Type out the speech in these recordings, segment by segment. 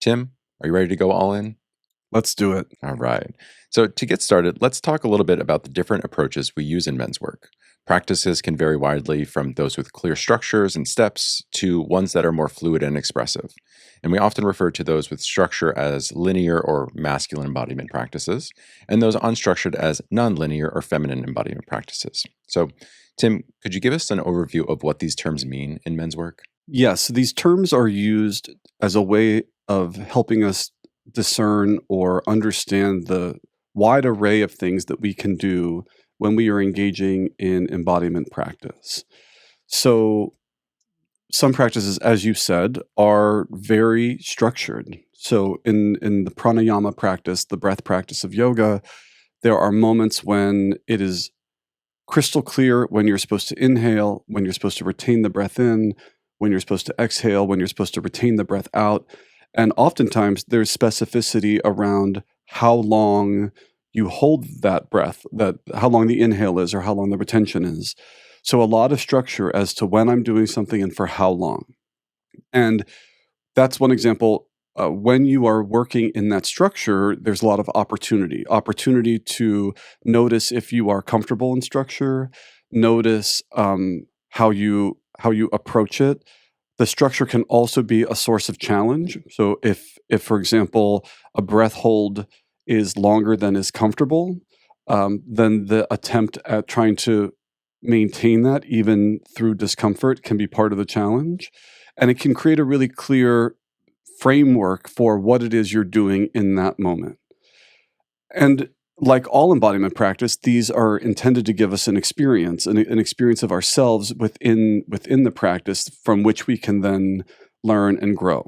Tim, are you ready to go all in? Let's do it. All right. So, to get started, let's talk a little bit about the different approaches we use in men's work. Practices can vary widely from those with clear structures and steps to ones that are more fluid and expressive. And we often refer to those with structure as linear or masculine embodiment practices, and those unstructured as nonlinear or feminine embodiment practices. So, Tim, could you give us an overview of what these terms mean in men's work? Yes, these terms are used as a way of helping us discern or understand the wide array of things that we can do when we are engaging in embodiment practice. So, some practices, as you said, are very structured. So, in the pranayama practice, the breath practice of yoga, there are moments when it is crystal clear when you're supposed to inhale, when you're supposed to retain the breath in, when you're supposed to exhale, when you're supposed to retain the breath out. And oftentimes there's specificity around how long you hold that breath, that how long the inhale is or how long the retention is. So a lot of structure as to when I'm doing something and for how long. And that's one example. When you are working in that structure, there's a lot of opportunity to notice if you are comfortable in structure, notice how you approach it. The structure can also be a source of challenge. So if for example, a breath hold is longer than is comfortable, then the attempt at trying to maintain that even through discomfort can be part of the challenge. And it can create a really clear framework for what it is you're doing in that moment. And like all embodiment practice, these are intended to give us an experience, an experience of ourselves within the practice from which we can then learn and grow.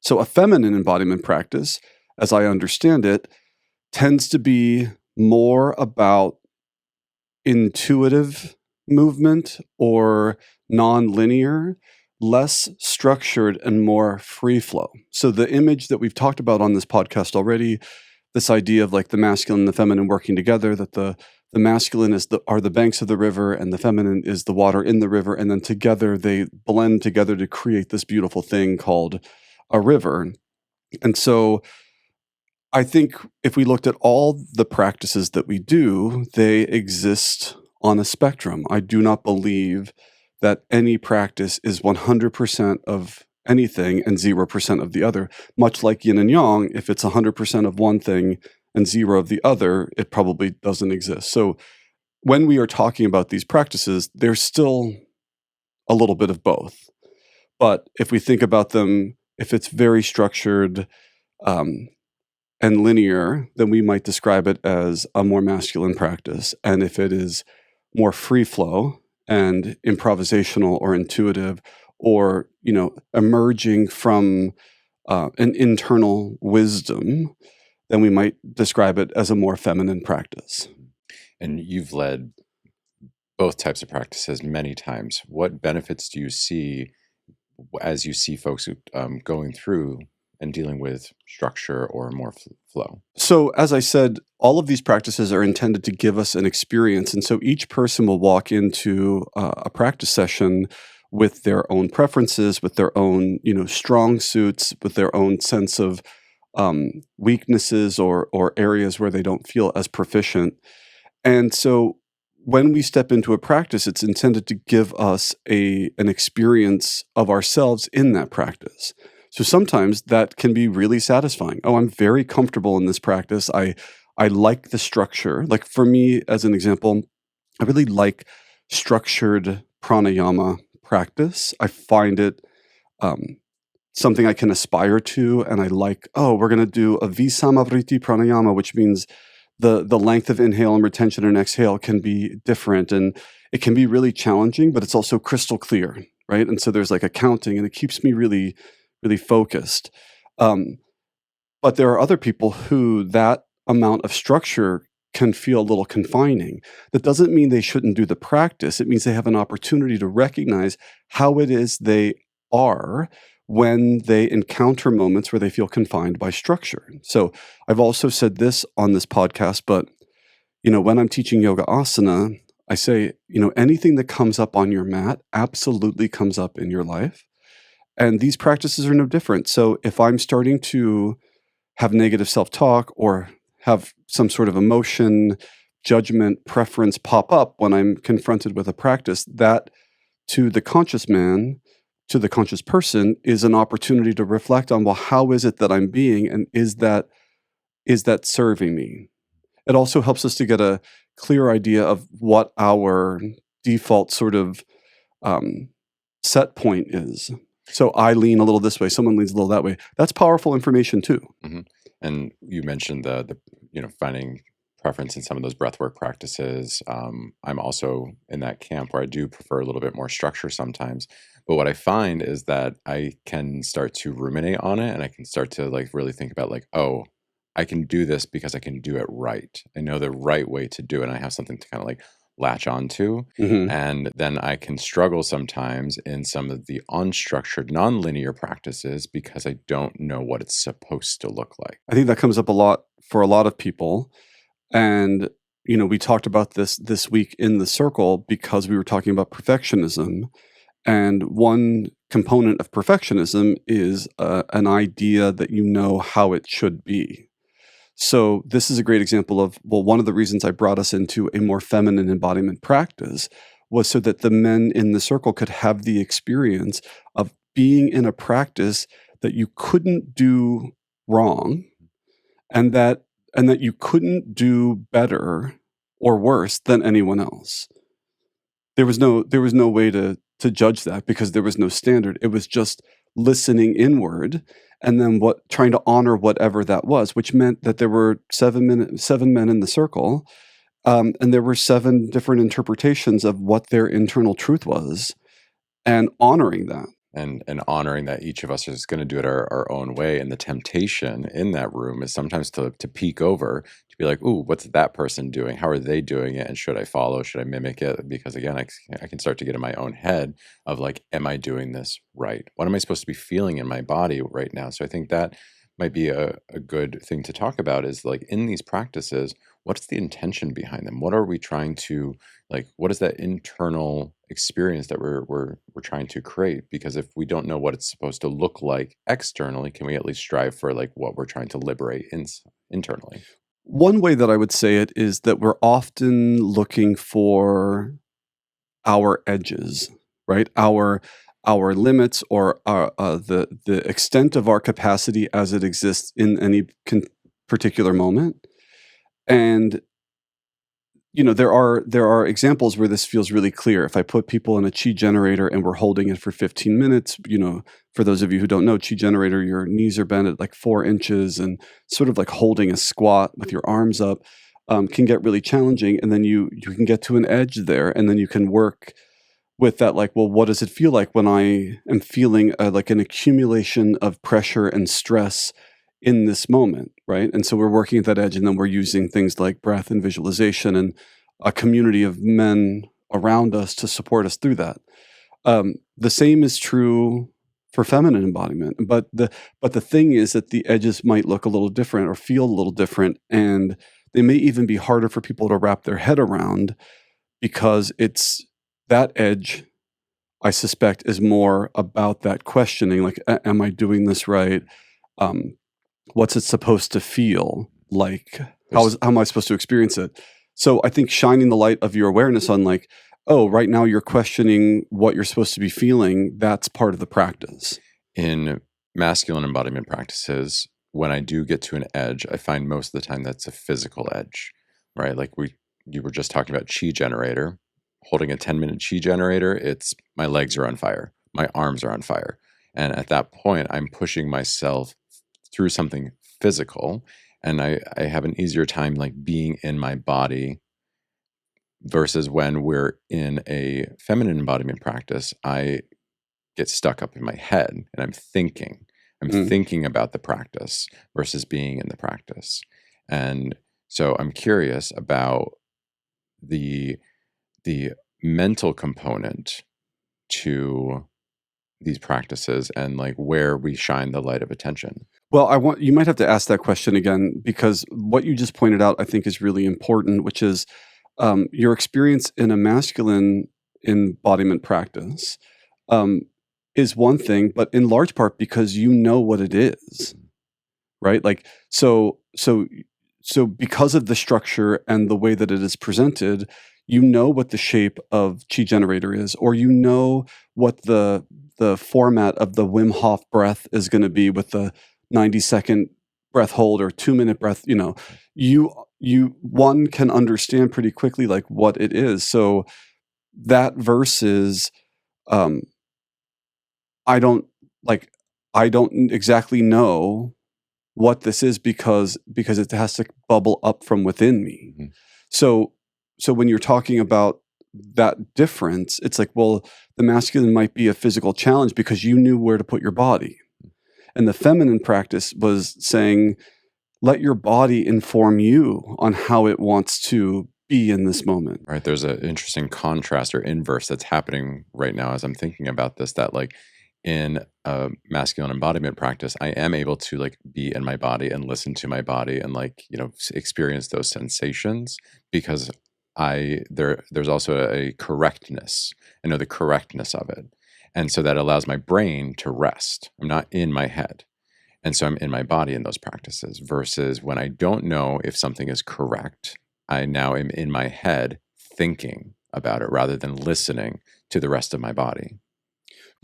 So a feminine embodiment practice, as I understand it, tends to be more about intuitive movement or non-linear, less structured and more free flow. So the image that we've talked about on this podcast already, this idea of like the masculine and the feminine working together, that the masculine are the banks of the river and the feminine is the water in the river, and then together they blend together to create this beautiful thing called a river. And so I think if we looked at all the practices that we do, they exist on a spectrum. I do not believe that any practice is 100% of anything and 0% of the other. Much like yin and yang, if it's 100% of one thing and 0 of the other, it probably doesn't exist. So when we are talking about these practices, there's still a little bit of both. But if we think about them, if it's very structured, and linear, then we might describe it as a more masculine practice. And if it is more free flow and improvisational or intuitive, or emerging from an internal wisdom, then we might describe it as a more feminine practice. And you've led both types of practices many times. What benefits do you see as you see folks going through and dealing with structure or more flow? So, as I said, all of these practices are intended to give us an experience. And so each person will walk into a practice session with their own preferences, with their own, strong suits, with their own sense of weaknesses or areas where they don't feel as proficient. And so when we step into a practice, it's intended to give us an experience of ourselves in that practice. So sometimes that can be really satisfying. Oh, I'm very comfortable in this practice. I like the structure. Like for me, as an example, I really like structured pranayama practice. I find it something I can aspire to. And I like, we're going to do a visamavriti pranayama, which means the length of inhale and retention and exhale can be different. And it can be really challenging, but it's also crystal clear, right? And so there's like a counting, and it keeps me really focused. But there are other people who that amount of structure can feel a little confining. That doesn't mean they shouldn't do the practice. It means they have an opportunity to recognize how it is they are when they encounter moments where they feel confined by structure. So I've also said this on this podcast, but when I'm teaching yoga asana, I say, anything that comes up on your mat absolutely comes up in your life. And these practices are no different. So if I'm starting to have negative self-talk or have some sort of emotion, judgment, preference pop up when I'm confronted with a practice, that to the conscious man, to the conscious person, is an opportunity to reflect on, well, how is it that I'm being, and is that serving me? It also helps us to get a clear idea of what our default sort of um, set point is. So I lean a little this way, someone leans a little that way. That's powerful information too. Mhm. And you mentioned the finding preference in some of those breathwork practices. I'm also in that camp where I do prefer a little bit more structure sometimes. But what I find is that I can start to ruminate on it, and I can start to like really think about like, oh, I can do this because I can do it right. I know the right way to do it, and I have something to kind of like latch onto. Mhm. And then I can struggle sometimes in some of the unstructured, nonlinear practices because I don't know what it's supposed to look like. I think that comes up a lot for a lot of people. And, we talked about this week in the circle because we were talking about perfectionism. And one component of perfectionism is an idea that you know how it should be. So this is a great example of, well, one of the reasons I brought us into a more feminine embodiment practice was so that the men in the circle could have the experience of being in a practice that you couldn't do wrong, and that you couldn't do better or worse than anyone else. There was no way to judge that because there was no standard. It was just listening inward and then trying to honor whatever that was, which meant that there were 7 men in the circle, and there were 7 different interpretations of what their internal truth was, and honoring that. And honoring that each of us is going to do it our own way. And the temptation in that room is sometimes to peek over, to be like, ooh, what's that person doing? How are they doing it? And should I follow? Should I mimic it? Because again, I can start to get in my own head of like, am I doing this right? What am I supposed to be feeling in my body right now? So I think that might be a good thing to talk about is like in these practices, what's the intention behind them? What are we trying to like, what is that internal experience that we're trying to create? Because if we don't know what it's supposed to look like externally, can we at least strive for like what we're trying to liberate internally? One way that I would say it is that we're often looking for our edges, right? Our limits, or the extent of our capacity as it exists in any particular moment. And there are examples where this feels really clear. If I put people in a chi generator and we're holding it for 15 minutes, for those of you who don't know, chi generator, your knees are bent at like 4 inches and sort of like holding a squat with your arms up, can get really challenging. And then you can get to an edge there, and then you can work with that, like, well, what does it feel like when I am feeling like an accumulation of pressure and stress in this moment, right? And so we're working at that edge, and then we're using things like breath and visualization and a community of men around us to support us through that. The same is true for feminine embodiment, but the thing is that the edges might look a little different or feel a little different, and they may even be harder for people to wrap their head around because it's that edge, I suspect, is more about that questioning, like, am I doing this right? Um, what's it supposed to feel like? There's How am I supposed to experience it? So I think shining the light of your awareness on, like, oh, right now you're questioning what you're supposed to be feeling. That's part of the practice. in masculine embodiment practices, when I do get to an edge, I find most of the time that's a physical edge, right? Like you were just talking about chi generator, holding a 10-minute chi generator, it's my legs are on fire, my arms are on fire. And at that point, I'm pushing myself through something physical, and I have an easier time like being in my body versus when we're in a feminine embodiment practice, I get stuck up in my head and I'm thinking. I'm Mm. thinking about the practice versus being in the practice. And so I'm curious about the the mental component to these practices and like where we shine the light of attention. Well, you might have to ask that question again, because what you just pointed out, I think, is really important, which is your experience in a masculine embodiment practice. Um, is one thing, but in large part because you know what it is, right? Like, so because of the structure and the way that it is presented, you know what the shape of chi generator is, or you know what the format of the Wim Hof breath is going to be with the 90-second breath hold or 2-minute breath. You one can understand pretty quickly like what it is. So that versus um, I don't like I don't exactly know what this is because it has to bubble up from within me. Mhm. So so when you're talking about that difference, it's like, well, the masculine might be a physical challenge because you knew where to put your body. And the feminine practice was saying, let your body inform you on how it wants to be in this moment. Right. There's an interesting contrast or inverse that's happening right now as I'm thinking about this. That like in a masculine embodiment practice, I am able to like be in my body and listen to my body and like experience those sensations because there's also a correctness. I know the correctness of it, and so that allows my brain to rest. I'm not in my head. And so I'm in my body in those practices versus when I don't know if something is correct, I now am in my head thinking about it rather than listening to the rest of my body.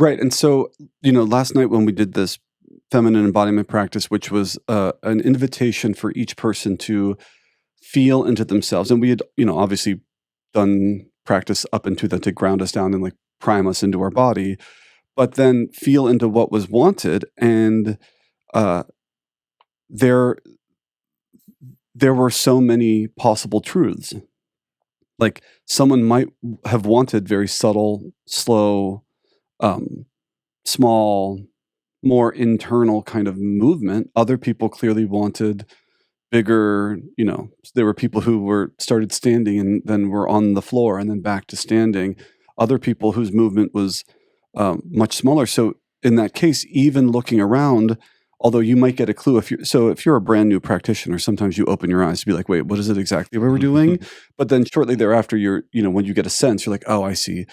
Right. And so, last night when we did this feminine embodiment practice, which was an invitation for each person to feel into themselves. And we had, obviously done practice up into that to ground us down and like prime us into our body, but then feel into what was wanted. And uh, there, there were so many possible truths. Like someone might have wanted very subtle, slow, um, small, more internal kind of movement. Other people clearly wanted bigger, there were people who were started standing and then were on the floor and then back to standing. Other people whose movement was much smaller. So in that case, even looking around, although you might get a clue if you're a brand new practitioner, sometimes you open your eyes to be like, wait, what is it exactly we were doing? But then shortly thereafter, when you get a sense, you're like, oh, I see.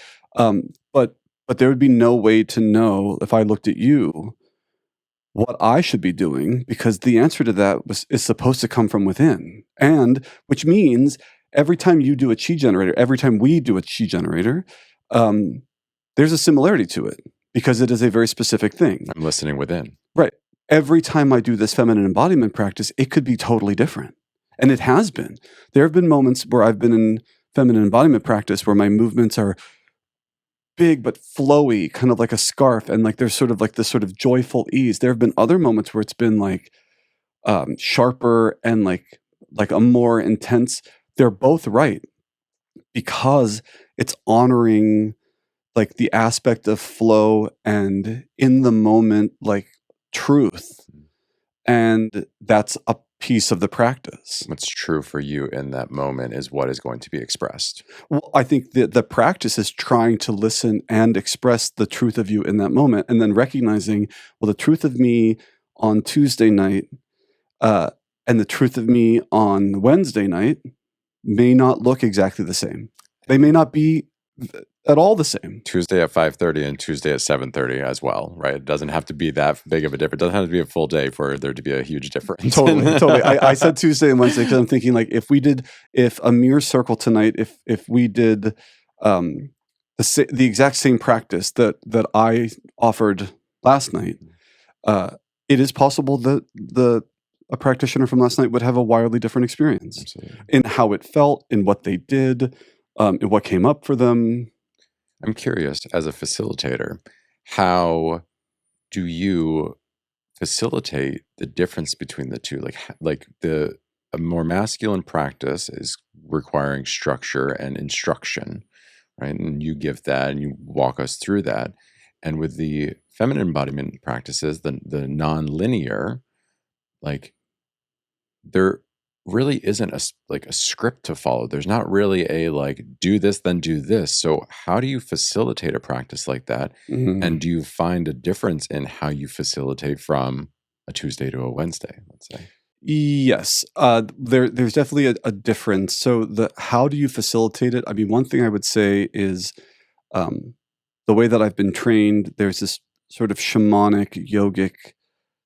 But there would be no way to know if I looked at you what I should be doing because the answer to that is supposed to come from within. And which means every time you do a chi generator, every time we do a chi generator, um, there's a similarity to it because it is a very specific thing. I'm listening within. Right. Every time I do this feminine embodiment practice, it could be totally different. And it has been. There have been moments where I've been in feminine embodiment practice where my movements are big but flowy, kind of like a scarf, and like there's sort of like this sort of joyful ease. There have been other moments where it's been like sharper and like a more intense. They're both right because it's honoring like the aspect of flow and in the moment like truth, and that's a piece of the practice. What's true for you in that moment is what is going to be expressed. Well, I think the practice is trying to listen and express the truth of you in that moment, and then recognizing, well, the truth of me on Tuesday night uh, and the truth of me on Wednesday night may not look exactly the same. They may not be at all the same. Tuesday at 5:30 and Tuesday at 7:30 as well, right? It doesn't have to be that big of a difference. It doesn't have to be a full day for there to be a huge difference. Totally. I said Tuesday and Wednesday because I'm thinking like if a mirror circle tonight, if we did the exact same practice that I offered last night, it is possible that a practitioner from last night would have a wildly different experience. Absolutely. In how it felt, in what they did, in what came up for them. I'm curious, as a facilitator, how do you facilitate the difference between the two? Like a more masculine practice is requiring structure and instruction, right? And you give that and you walk us through that. And with the feminine embodiment practices, the nonlinear, like there really isn't like a script to follow. There's not really a like do this then do this. So how do you facilitate a practice like that? And do you find a difference in how you facilitate from a Tuesday to a Wednesday, let's say? Yes, there's definitely a difference. So how do you facilitate it? I mean, one thing I would say is um, the way that I've been trained. There's this sort of shamanic, yogic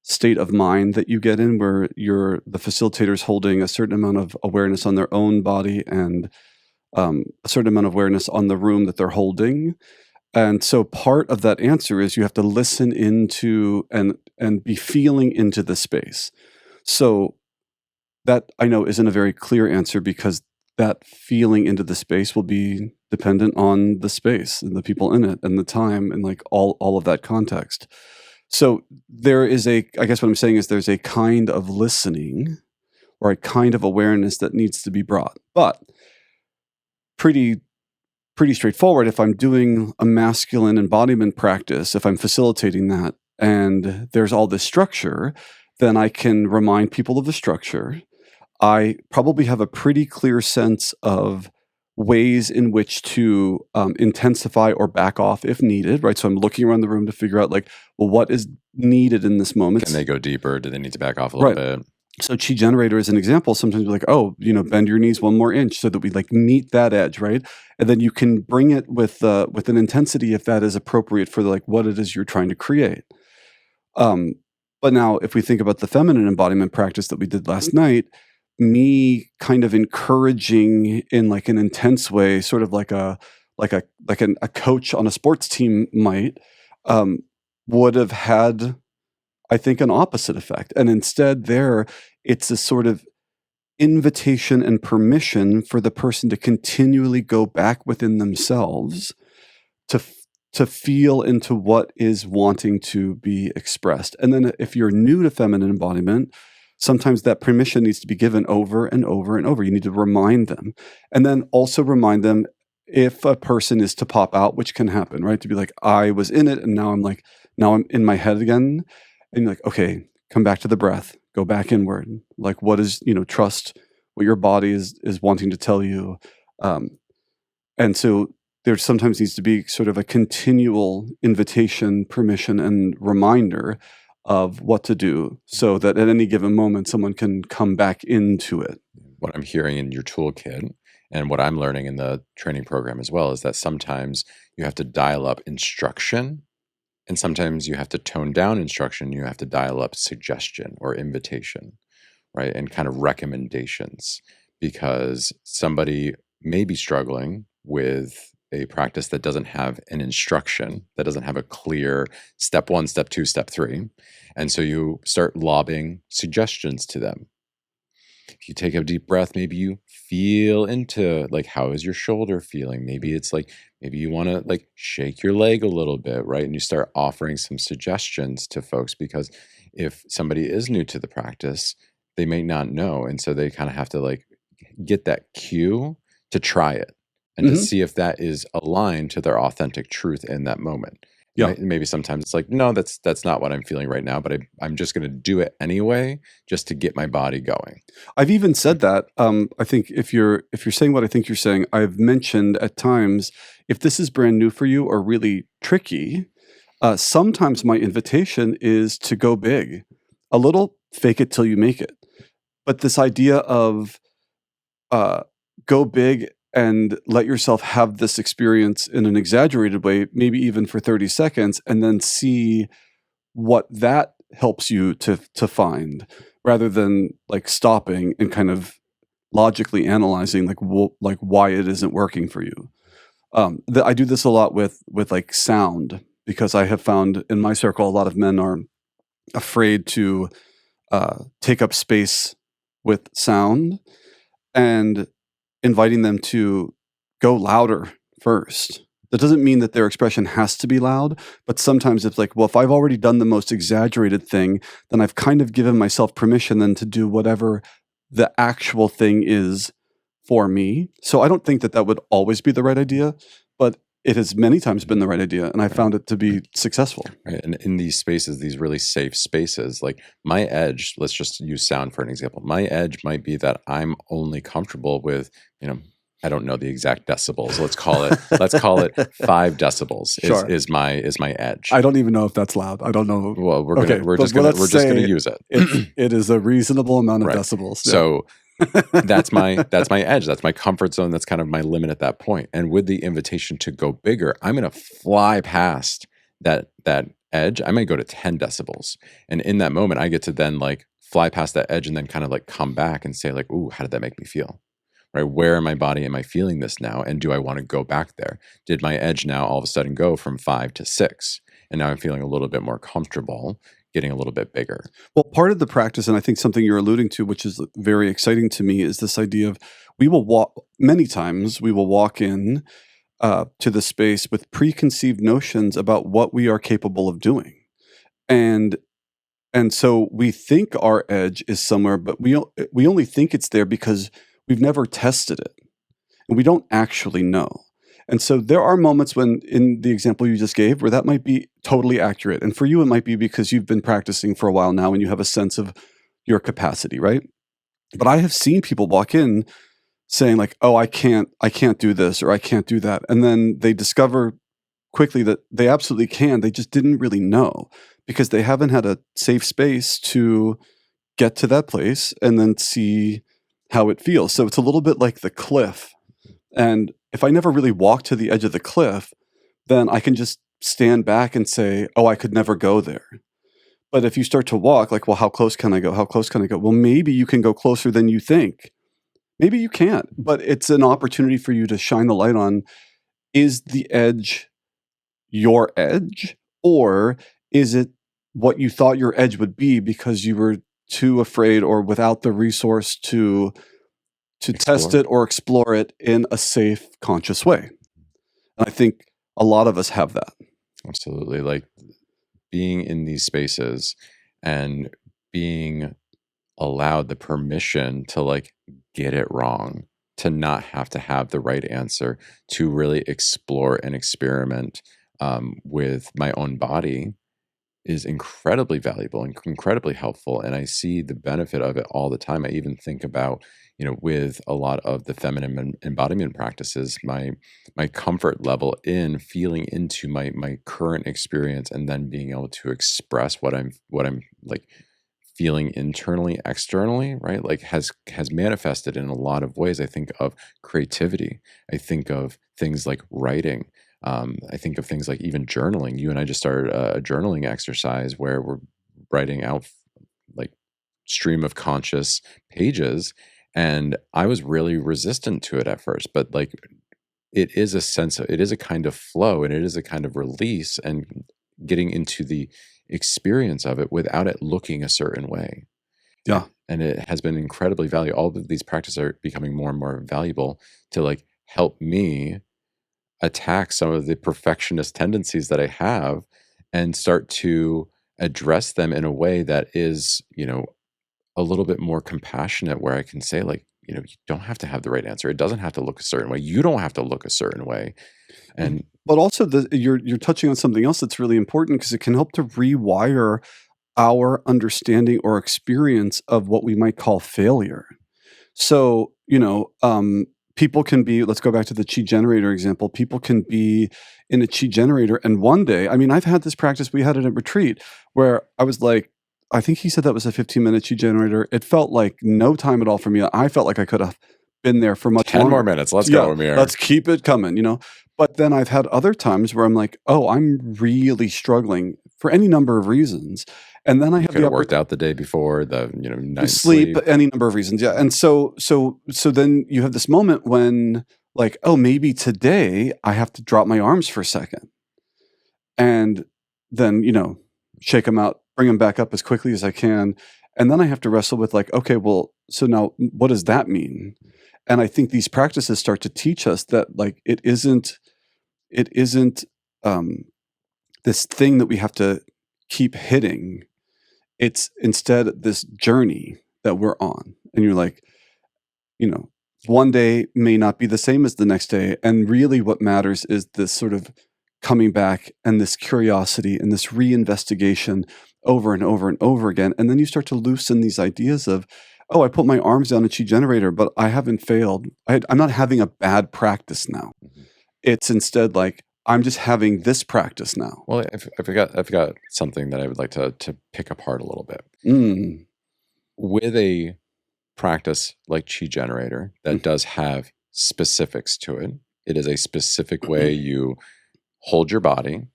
state of mind that you get in, where the facilitator's holding a certain amount of awareness on their own body and a certain amount of awareness on the room that they're holding. And so part of that answer is you have to listen into and be feeling into the space. So that, I know, isn't a very clear answer, because that feeling into the space will be dependent on the space and the people in it and the time and like all of that context. So there is I guess what I'm saying is there's a kind of listening or a kind of awareness that needs to be brought. But pretty straightforward. If I'm doing a masculine embodiment practice, if I'm facilitating that and there's all this structure, then I can remind people of the structure. I probably have a pretty clear sense of ways in which to intensify or back off if needed, right? So I'm looking around the room to figure out, like, well, what is needed in this moment? Can they go deeper? Do they need to back off a little bit? So chi generator is an example. Sometimes we're like, oh, bend your knees 1 more inch so that we like meet that edge, right? And then you can bring it with an intensity if that is appropriate for like what it is you're trying to create. But now, if we think about the feminine embodiment practice that we did last night, me kind of encouraging in like an intense way, sort of like a coach on a sports team might, would have had, I think, an opposite effect. And instead there, it's a sort of invitation and permission for the person to continually go back within themselves to feel into what is wanting to be expressed. And then if you're new to feminine embodiment, sometimes that permission needs to be given over and over and over. You need to remind them. And then also remind them if a person is to pop out, which can happen, right? To be like, I was in it and now I'm in my head again. And you're like, okay, come back to the breath, go back inward. Like, what is, trust what your body is wanting to tell you. And so there sometimes needs to be sort of a continual invitation, permission, and reminder of what to do so that at any given moment, someone can come back into it. What I'm hearing in your toolkit and what I'm learning in the training program as well is that sometimes you have to dial up instruction and sometimes you have to tone down instruction. You have to dial up suggestion or invitation, right? And kind of recommendations, because somebody may be struggling with a practice that doesn't have an instruction, that doesn't have a clear step 1, step 2, step 3. And so you start lobbing suggestions to them. If you take a deep breath, maybe you feel into like, how is your shoulder feeling? Maybe it's like, maybe you want to like shake your leg a little bit, right? And you start offering some suggestions to folks, because if somebody is new to the practice, they may not know. And so they kind of have to like get that cue to try it and to see if that is aligned to their authentic truth in that moment. Yeah. Maybe sometimes it's like, no, that's not what I'm feeling right now, but I'm just going to do it anyway, just to get my body going. I've even said that. I think if you're saying what I think you're saying, I've mentioned at times, if this is brand new for you or really tricky, sometimes my invitation is to go big, a little fake it till you make it. But this idea of go big and let yourself have this experience in an exaggerated way, maybe even for 30 seconds, and then see what that helps you to find, rather than like stopping and kind of logically analyzing like why it isn't working for you. I do this a lot with like sound, because I have found in my circle a lot of men are afraid to take up space with sound, and inviting them to go louder first. That doesn't mean that their expression has to be loud, but sometimes it's like, well, if I've already done the most exaggerated thing, then I've kind of given myself permission then to do whatever the actual thing is for me. So I don't think that would always be the right idea, but it has many times been the right idea, and I found it to be successful. Right. And in these spaces, these really safe spaces, like my edge, let's just use sound for an example. My edge might be that I'm only comfortable with, I don't know the exact decibels. Let's call it 5 decibels Sure. is my edge. I don't even know if that's loud. I don't know. Well, we're just gonna use it. It is a reasonable amount of Right. decibels. Yeah. So that's my edge. That's my comfort zone. That's kind of my limit at that point. And with the invitation to go bigger, I'm going to fly past that edge, I might go to 10 decibels. And in that moment, I get to then like fly past that edge and then kind of like come back and say like, "Ooh, how did that make me feel?" Right? Where in my body am I feeling this now? And do I want to go back there? Did my edge now all of a sudden go from 5 to 6? And now I'm feeling a little bit more comfortable, getting a little bit bigger. Well, part of the practice, and I think something you're alluding to, which is very exciting to me, is this idea of we will walk many times, we will walk in to the space with preconceived notions about what we are capable of doing. And and so we think our edge is somewhere, but we only think it's there because we've never tested it, and we don't actually know. And so there are moments when, in the example you just gave, where that might be totally accurate. And for you, it might be because you've been practicing for a while now and you have a sense of your capacity, right? But I have seen people walk in saying like, "Oh, I can't do this or I can't do that," and then they discover quickly that they absolutely can. They just didn't really know because they haven't had a safe space to get to that place and then see how it feels. So it's a little bit like the cliff. And if I never really walk to the edge of the cliff, then I can just stand back and say, "Oh, I could never go there." But if you start to walk, like, "Well, how close can I go? How close can I go?" Well, maybe you can go closer than you think. Maybe you can't, but it's an opportunity for you to shine the light on, is the edge your edge, or is it what you thought your edge would be because you were too afraid or without the resource to test Explore. it or explore it in a safe, conscious way? And I think a lot of us have that. Absolutely. Like being in these spaces and being allowed the permission to like get it wrong, to not have to have the right answer, to really explore and experiment with my own body is incredibly valuable and incredibly helpful. And I see the benefit of it all the time. I even think about, with a lot of the feminine embodiment practices, my comfort level in feeling into my current experience and then being able to express what I'm like feeling internally, externally, right? Like has manifested in a lot of ways. I think of creativity. I think of things like writing. I think of things like even journaling. You and I just started a journaling exercise where we're writing out like stream of conscious pages. And I was really resistant to it at first, but like it is a kind of flow and it is a kind of release and getting into the experience of it without it looking a certain way. Yeah. And it has been incredibly valuable. All of these practices are becoming more and more valuable to like help me attack some of the perfectionist tendencies that I have and start to address them in a way that is, a little bit more compassionate where I can say like, you don't have to have the right answer. It doesn't have to look a certain way. You don't have to look a certain way. And But also you're touching on something else that's really important because it can help to rewire our understanding or experience of what we might call failure. So, people can be, let's go back to the chi generator example. People can be in a chi generator. And one day, I mean, I've had this practice, we had it at retreat where I was like, I think he said that was a 15-minute chi generator. It felt like no time at all for me. I felt like I could have been there for much 10 more longer. minutes. Let's Yeah, go, Amir. let's keep it coming. But then I've had other times where I'm like, oh, I'm really struggling for any number of reasons. And then I You have could the have worked out the day before, the night sleep, sleep. any number of reasons, yeah. And so then you have this moment when like, oh, maybe today I have to drop my arms for a second, and then shake them out, bring them back up as quickly as I can, and then I have to wrestle with like, okay, well, so now what does that mean? And I think these practices start to teach us that like it isn't um, this thing that we have to keep hitting. It's instead this journey that we're on. And you're like, you know, one day may not be the same as the next day. And really what matters is this sort of coming back and this curiosity and this reinvestigation over and over and over again. And then you start to loosen these ideas of, oh, I put my arms down a chi generator, but I haven't failed. I'm not having a bad practice now. Mhm. It's instead like, I'm just having this practice now. Well, I forgot something that I would like to pick apart a little bit. Mm. With a practice like Chi Generator that Mm. does have specifics to it, it is a specific way you hold your body.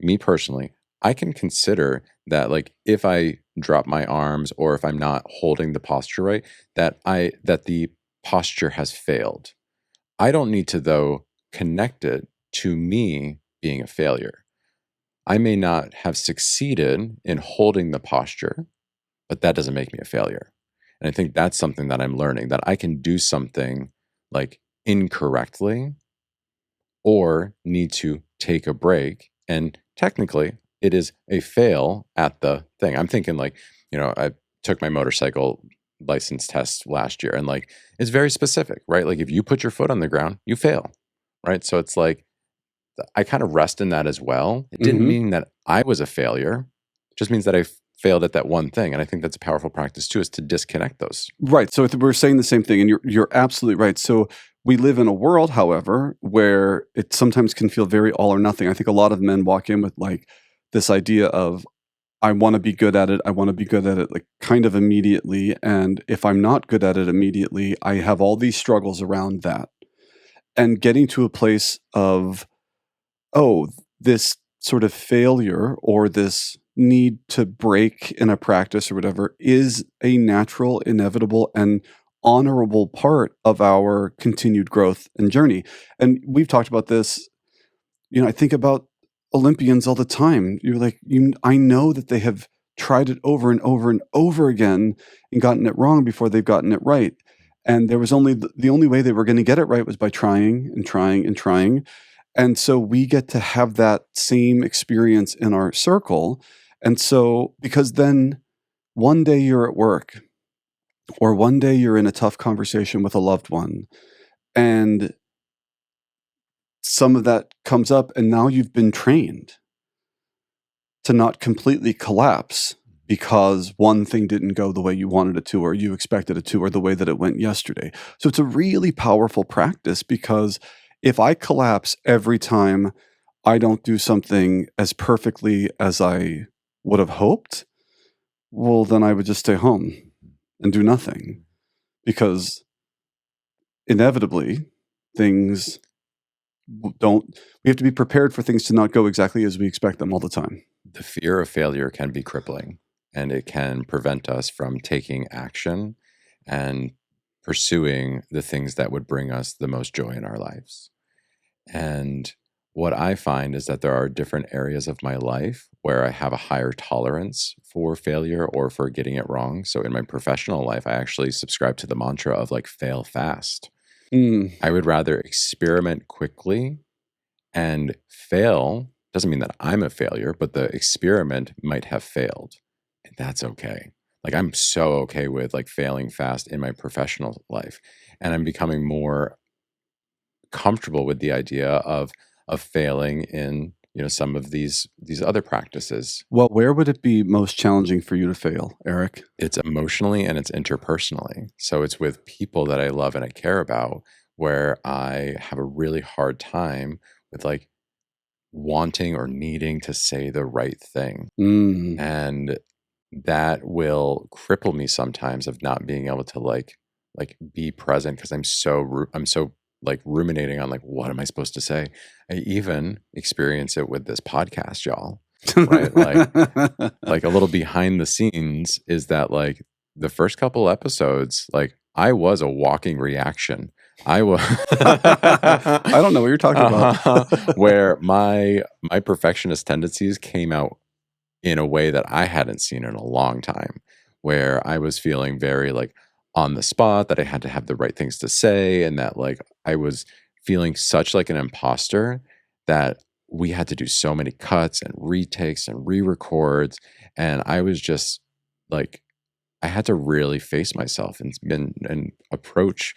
me personally, I can consider that like if I drop my arms or if I'm not holding the posture right, that the posture has failed. I don't need to though connect it to me being a failure. I may not have succeeded in holding the posture, but that doesn't make me a failure. And I think that's something that I'm learning, that I can do something like incorrectly or need to take a break. And technically, it is a fail at the thing. I'm thinking like, I took my motorcycle license test last year and like it's very specific, right? Like if you put your foot on the ground, you fail, right? So it's like I kind of rest in that as well. It didn't Mhm. mean that I was a failure. It just means that I failed at that one thing. And I think that's a powerful practice too, is to disconnect those. Right, so we're saying the same thing, and you're absolutely right. So we live in a world, however, where it sometimes can feel very all or nothing. I think a lot of men walk in with, like, this idea of, "I wanna be good at it, I wanna be good at it," like, kind of immediately, and if I'm not good at it immediately, I have all these struggles around that. And getting to a place of, oh, this sort of failure or this need to break in a practice or whatever is a natural, inevitable, and honorable part of our continued growth and journey. And we've talked about this. I think about Olympians all the time. I know that they have tried it over and over and over again and gotten it wrong before they've gotten it right. And there was only the only way they were going to get it right was by trying and trying and trying, and so we get to have that same experience in our circle. And so, because then one day you're at work or one day you're in a tough conversation with a loved one, and some of that comes up, and now you've been trained to not completely collapse because one thing didn't go the way you wanted it to, or you expected it to, or the way that it went yesterday. So it's a really powerful practice because if I collapse every time I don't do something as perfectly as I would have hoped, well, then I would just stay home and do nothing because inevitably things don't, we have to be prepared for things to not go exactly as we expect them all the time. The fear of failure can be crippling and it can prevent us from taking action and pursuing the things that would bring us the most joy in our lives. And what I find is that there are different areas of my life where I have a higher tolerance for failure or for getting it wrong. So in my professional life, I actually subscribe to the mantra of like fail fast. Mm. I would rather experiment quickly and fail. Doesn't mean that I'm a failure, but the experiment might have failed. And that's okay. Like I'm so okay with like failing fast in my professional life. And I'm becoming more comfortable with the idea of failing in some of these other practices. Well, where would it be most challenging for you to fail, Eric? It's emotionally and it's interpersonally. So it's with people that I love and I care about where I have a really hard time with like wanting or needing to say the right thing. Mm. And that will cripple me sometimes of not being able to like be present because I'm so like ruminating on like what am I supposed to say. I even experience it with this podcast, y'all, right? Like a little behind the scenes is that like the first couple episodes, like I was a walking reaction. I was I don't know what you're talking about. where my perfectionist tendencies came out in a way that I hadn't seen in a long time, where I was feeling very like on the spot, that I had to have the right things to say, and that like I was feeling such like an imposter that we had to do so many cuts and retakes and re-records. And I was just like, I had to really face myself and approach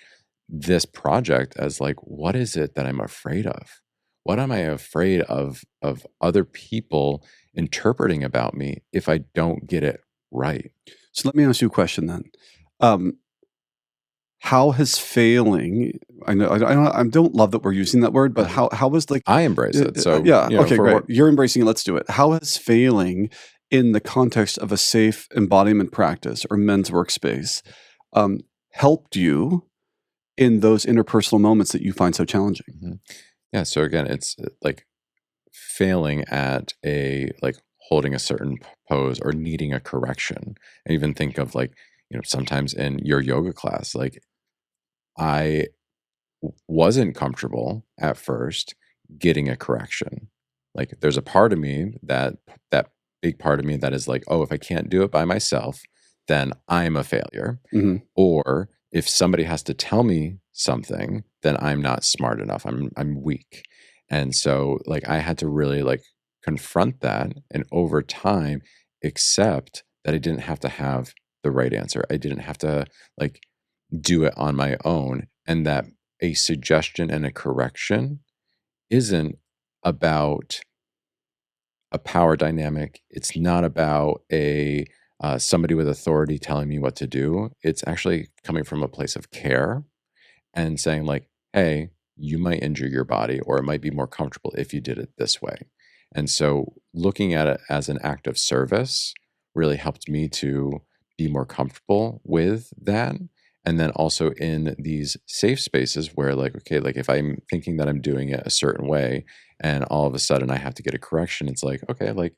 this project as like, what is it that I'm afraid of? What am I afraid of other people interpreting about me if I don't get it right? So let me ask you a question then. Um, how has failing? I know I don't love that we're using that word, but how was like I embrace it. So, yeah, okay, for great. what You're embracing it. Let's do it. How has failing in the context of a safe embodiment practice or men's workspace um, helped you in those interpersonal moments that you find so challenging? Mhm. Yeah. So again, it's like failing at a like holding a certain pose or needing a correction. I even think of like, sometimes in your yoga class, like I wasn't comfortable at first getting a correction. Like there's a part of me that big part of me that is like, "Oh, if I can't do it by myself, then I'm a failure." Mhm. Or if somebody has to tell me something, then I'm not smart enough. I'm weak. And so like I had to really like confront that and over time accept that I didn't have to have the right answer. I didn't have to like do it on my own, and that a suggestion and a correction isn't about a power dynamic. It's not about a somebody with authority telling me what to do. It's actually coming from a place of care and saying like, "Hey, you might injure your body, or it might be more comfortable if you did it this way." And so, looking at it as an act of service really helped me to be more comfortable with that. And then also in these safe spaces where, like, okay, like if I'm thinking that I'm doing it a certain way, and all of a sudden I have to get a correction, it's like, okay, like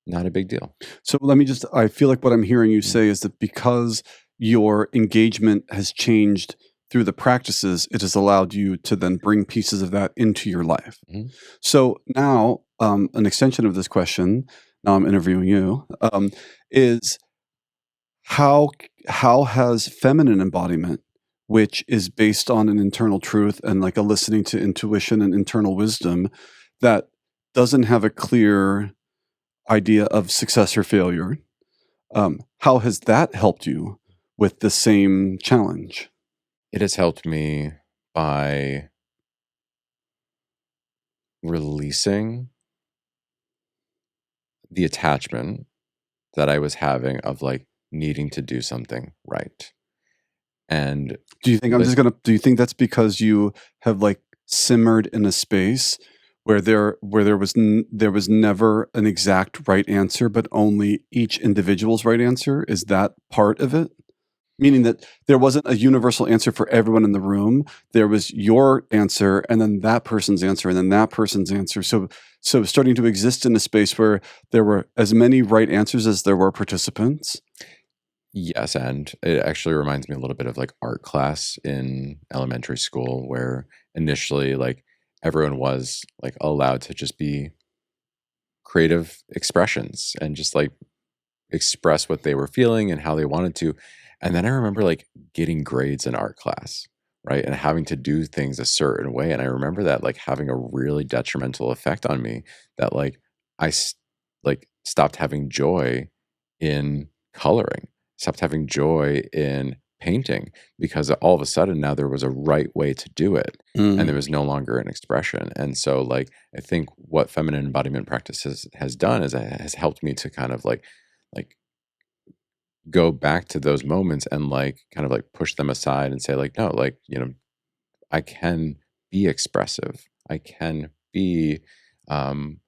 not a big deal. So let me just I feel like what I'm hearing you Mm, say is that because your engagement has changed through the practices, it has allowed you to then bring pieces of that into your life. mhm. So now, an extension of this question, now I'm interviewing you, is how has feminine embodiment, which is based on an internal truth and like a listening to intuition and internal wisdom that doesn't have a clear idea of success or failure, how has that helped you with the same challenge? It has helped me by releasing the attachment that I was having of like needing to do something right. And list Do you think that's because you have like simmered in a space where there was never an exact right answer, but only each individual's right answer? Is that part of it? Meaning that there wasn't a universal answer for everyone in the room. There was your answer and then that person's answer and then that person's answer. So starting to exist in a space where there were as many right answers as there were participants. yes, and it actually reminds me a little bit of like art class in elementary school where initially like everyone was like allowed to just be creative expressions and just like express what they were feeling and how they wanted to. And then I remember like getting grades in art class, right? And having to do things a certain way. And I remember that like having a really detrimental effect on me that like I s- like stopped having joy in coloring, stopped having joy in painting because all of a sudden now there was a right way to do it and there Mm. was no longer an expression. And so like I think what feminine embodiment practices has done is it has helped me to kind of like go back to those moments and like kind of like push them aside and say like no, like I can be expressive, I can be um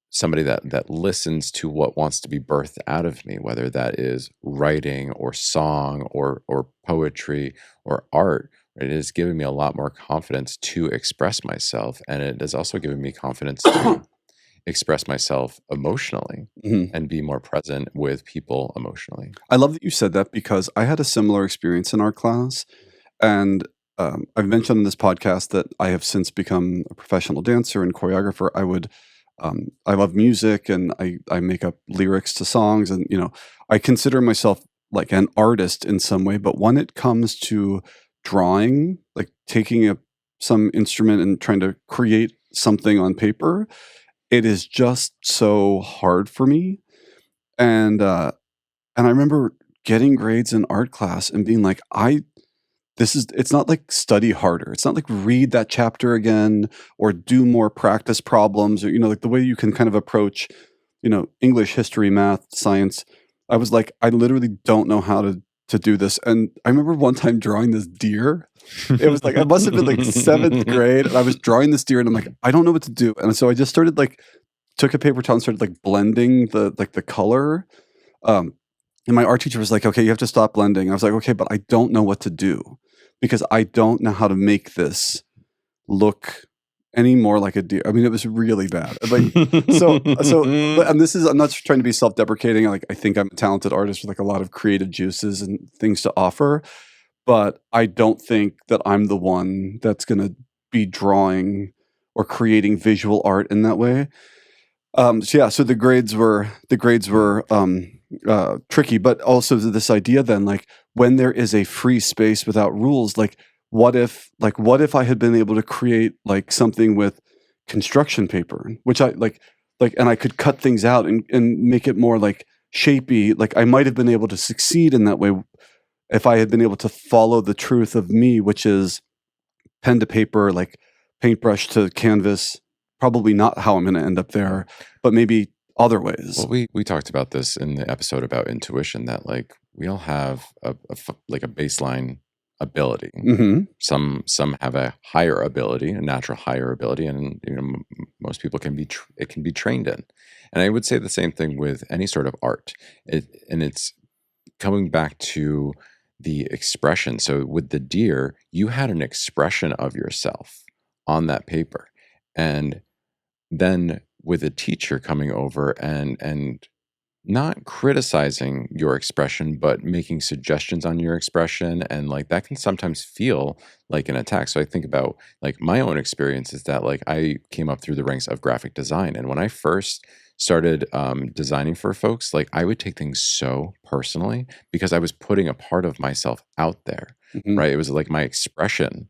somebody that listens to what wants to be birthed out of me, whether that is writing or song or poetry or art. It has given me a lot more confidence to express myself, and it has also given me confidence to express myself emotionally Mhm. and be more present with people emotionally. I love that you said that because I had a similar experience in art class. And I've mentioned on this podcast that I have since become a professional dancer and choreographer. I love music and I make up lyrics to songs. And, I consider myself like an artist in some way. But when it comes to drawing, like taking some instrument and trying to create something on paper, it is just so hard for me. And, uh, and I remember getting grades in art class and being like, it's not like study harder. It's not like read that chapter again or do more practice problems or, like the way you can kind of approach, English, history, math, science. I was like, I literally don't know how to do this. And I remember one time drawing this deer. It was like, I must have been like seventh grade. And I was drawing this deer and I'm like, I don't know what to do. And so I just started like, took a paper towel and started like blending the color. Um, and my art teacher was like, "Okay, you have to stop blending." I was like, "Okay, but I don't know what to do because I don't know how to make this look any more like a deer. I mean, it was really bad. Like, but and this is, I'm not trying to be self-deprecating. Like, I think I'm a talented artist with like a lot of creative juices and things to offer, but I don't think that I'm the one that's going to be drawing or creating visual art in that way. So yeah, so the grades were tricky, but also this idea then, like, when there is a free space without rules, like what if I had been able to create like something with construction paper, which I like, and I could cut things out and make it more like shapy. Like I might have been able to succeed in that way if I had been able to follow the truth of me, which is pen to paper, like paintbrush to canvas. Probably not how I'm going to end up there, but maybe other ways. Well, we talked about this in the episode about intuition, that like we all have like a baseline ability. hmm Some have a higher ability, a natural higher ability, and most people it can be trained in. And I would say the same thing with any sort of art. And it's coming back to the expression. So with the deer, you had an expression of yourself on that paper, and then with a teacher coming over and not criticizing your expression, but making suggestions on your expression. And like that can sometimes feel like an attack. So I think about like my own experience is that like I came up through the ranks of graphic design. And when I first started designing for folks, like I would take things so personally because I was putting a part of myself out there, hmm right? It was like my expression.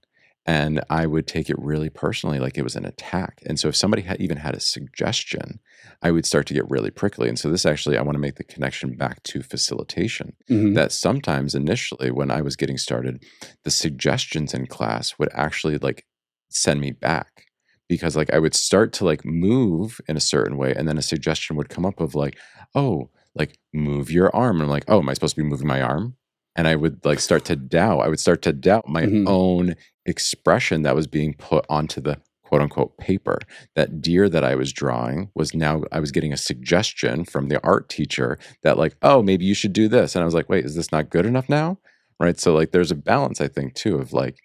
And I would take it really personally, like it was an attack. And so if somebody even had a suggestion, I would start to get really prickly. And so this actually, I want to make the connection back to facilitation. hmm That sometimes initially when I was getting started, the suggestions in class would actually like send me back because like I would start to like move in a certain way. And then a suggestion would come up of like, oh, like move your arm. And I'm like, oh, am I supposed to be moving my arm? And I would like start to doubt. I would start to doubt my hmm own expression that was being put onto the quote unquote paper. That deer that I was drawing was now I was getting a suggestion from the art teacher that like, oh, maybe you should do this. And I was like, wait, is this not good enough now? Right. So like there's a balance, I think, too, of like,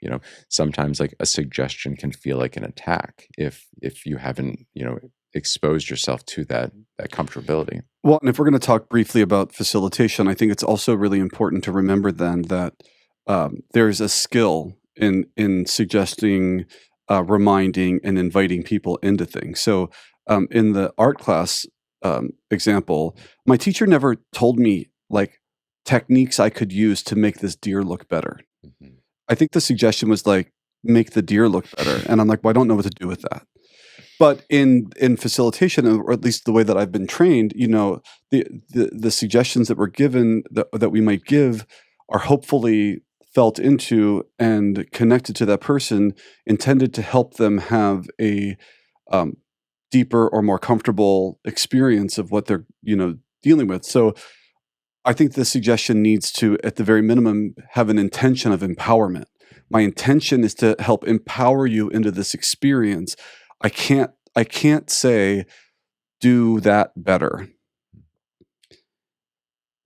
sometimes like a suggestion can feel like an attack if you haven't, exposed yourself to that comfortability. Well, and if we're going to talk briefly about facilitation, I think it's also really important to remember then that there's a skill in suggesting, reminding, and inviting people into things. So, in the art class example, my teacher never told me like techniques I could use to make this deer look better. Mhm. I think the suggestion was like make the deer look better, and I'm like, well, I don't know what to do with that. But in facilitation, or at least the way that I've been trained, the suggestions that we're given that we might give are hopefully felt into and connected to that person, intended to help them have a um, deeper or more comfortable experience of what they're dealing with. So I think the suggestion needs to, at the very minimum, have an intention of empowerment. My intention is to help empower you into this experience. I can't say do that better.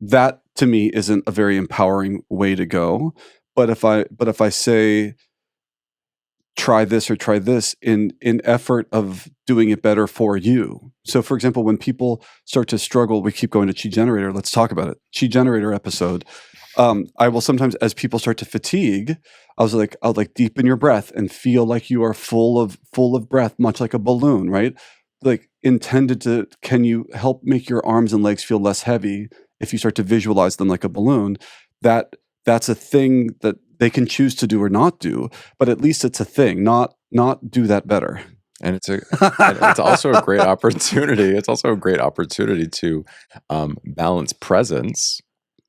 That to me isn't a very empowering way to go. But if I say try this or try this in effort of doing it better for you. So for example, when people start to struggle, we keep going to chi generator. Let's talk about it. Chi generator episode. I will sometimes, as people start to fatigue, I'll like deepen your breath and feel like you are full of breath, much like a balloon, right? Like intended to, can you help make your arms and legs feel less heavy if you start to visualize them like a balloon? That's a thing that they can choose to do or not do, but at least it's a thing, not do that better. And it's also a great opportunity. It's also a great opportunity to balance presence.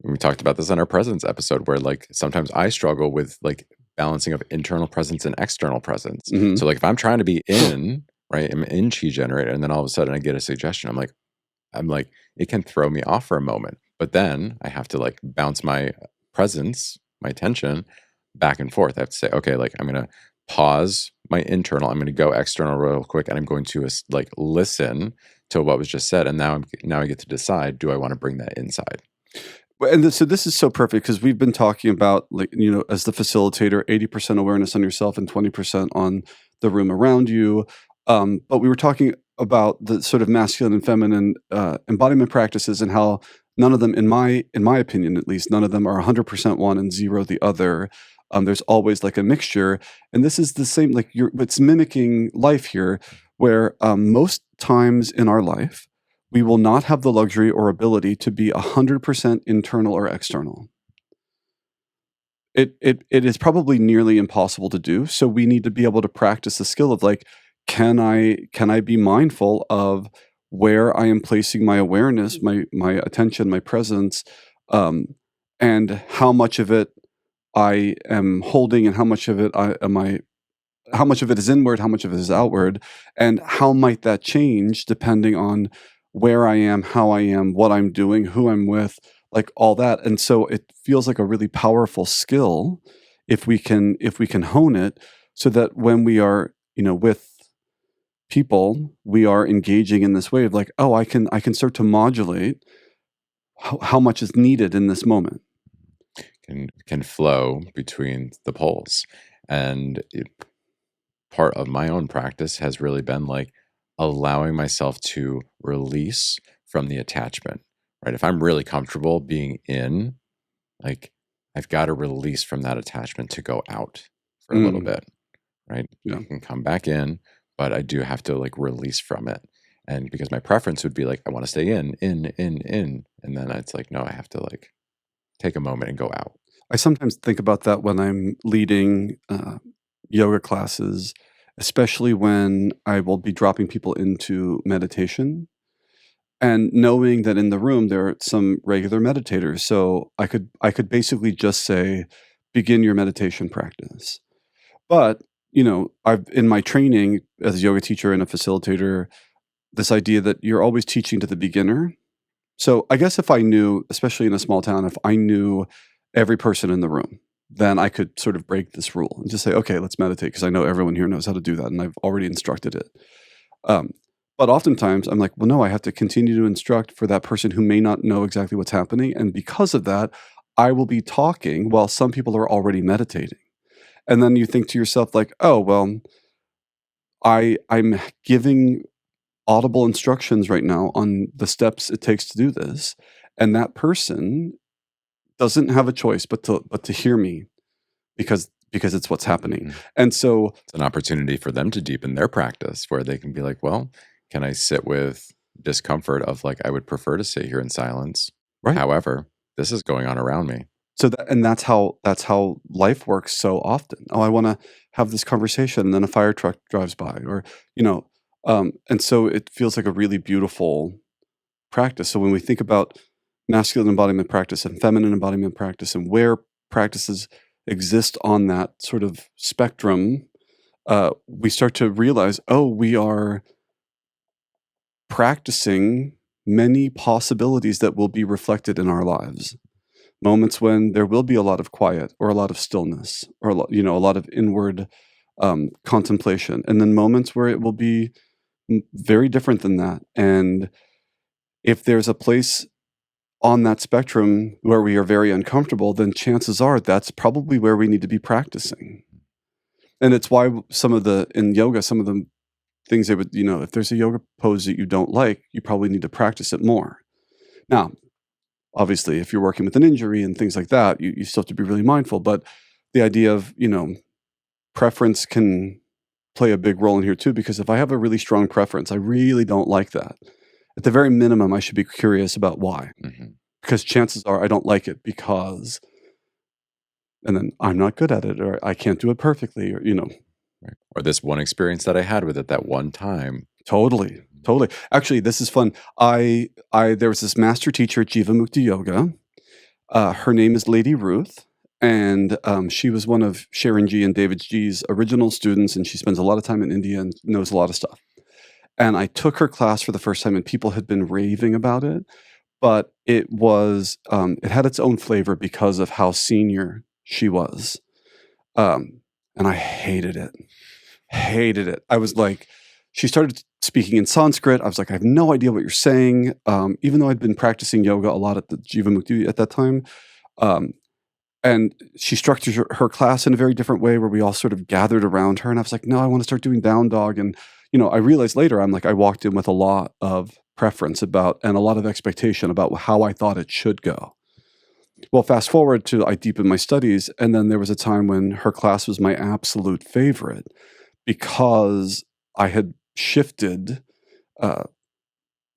We talked about this in our presence episode, where like sometimes I struggle with like balancing of internal presence and external presence. Mhm. So like if I'm trying to be in, right, I'm in chi generator, and then all of a sudden I get a suggestion, I'm like, it can throw me off for a moment, but then I have to like bounce my presence, my attention back and forth. I have to say, okay, like I'm gonna pause my internal, I'm gonna go external real quick, and I'm going to like listen to what was just said, and now I get to decide, do I want to bring that inside? Well, and so this is so perfect because we've been talking about, like, as the facilitator, 80% awareness on yourself and 20% on the room around you. But we were talking about the sort of masculine and feminine embodiment practices, and how none of them, in my opinion at least, none of them are 100% one and zero the other. There's always like a mixture, and this is the same. Like it's mimicking life here, where most times in our life we will not have the luxury or ability to be 100% internal or external. It is probably nearly impossible to do, so we need to be able to practice the skill of, like, can I be mindful of where I am placing my awareness, my attention, my presence, um, and how much of it I am holding, and how much of it is inward, how much of it is outward, and how might that change depending on where I am, how I am, what I'm doing, who I'm with, like all that. And so it feels like a really powerful skill if we can hone it, so that when we are, with people, we are engaging in this way of like, oh, I can start to modulate how much is needed in this moment. Can flow between the poles. And part of my own practice has really been like allowing myself to release from the attachment, right? If I'm really comfortable being in, like I've got to release from that attachment to go out for a little Mm, bit, right? yeah. I can come back in, but I do have to like release from it. And because my preference would be like, I want to stay in. And then it's like, no, I have to like take a moment and go out. I sometimes think about that when I'm leading yoga classes, especially when I will be dropping people into meditation, and knowing that in the room there are some regular meditators. So I could basically just say, begin your meditation practice. But I've in my training as a yoga teacher and a facilitator, this idea that you're always teaching to the beginner. So I guess if I knew, especially in a small town, if I knew every person in the room, then I could sort of break this rule and just say, okay, let's meditate, because I know everyone here knows how to do that and I've already instructed it. Um, but oftentimes I'm like, well, no, I have to continue to instruct for that person who may not know exactly what's happening. And because of that, I will be talking while some people are already meditating. And then you think to yourself, like, oh, well, I'm giving audible instructions right now on the steps it takes to do this. And that person doesn't have a choice but to hear me, because it's what's happening. Mhm. And so It's an opportunity for them to deepen their practice where they can be like, well, can I sit with discomfort of like, I would prefer to sit here in silence. right. However, this is going on around me. So that's how life works so often. Oh, I want to have this conversation, and then a fire truck drives by, or you know, and so it feels like a really beautiful practice. So when we think about masculine embodiment practice and feminine embodiment practice, and where practices exist on that sort of spectrum, we start to realize, oh, we are practicing many possibilities that will be reflected in our lives. Moments when there will be a lot of quiet, or a lot of stillness, or a lot of inward contemplation, and then moments where it will be very different than that. And if there's a place on that spectrum where we are very uncomfortable, then chances are that's probably where we need to be practicing. And it's why in yoga, some of the things they would, if there's a yoga pose that you don't like, you probably need to practice it more. Now, obviously, if you're working with an injury and things like that, you still have to be really mindful. But the idea of, preference can play a big role in here too, because if I have a really strong preference, I really don't like that. At the very minimum, I should be curious about why, Mhm. because chances are I don't like it because, and then I'm not good at it, or I can't do it perfectly, or. Right. Or this one experience that I had with it that one time. Totally, totally. Actually, this is fun. There was this master teacher at Jiva Mukti Yoga. Her name is Lady Ruth, and she was one of Sharon G and David G's original students, and she spends a lot of time in India and knows a lot of stuff. And I took her class for the first time, and people had been raving about it, but it had its own flavor because of how senior she was, and I hated it. Hated it. I was like, she started speaking in Sanskrit. I was like, I have no idea what you're saying. Even though I'd been practicing yoga a lot at the Jiva Mukti at that time. Um, And she structured her class in a very different way where we all sort of gathered around her. And I was like, no, I want to start doing down dog. And, I realized later, I walked in with a lot of preference about and a lot of expectation about how I thought it should go. Well, fast forward to I deepened my studies. And then there was a time when her class was my absolute favorite because I had shifted uh,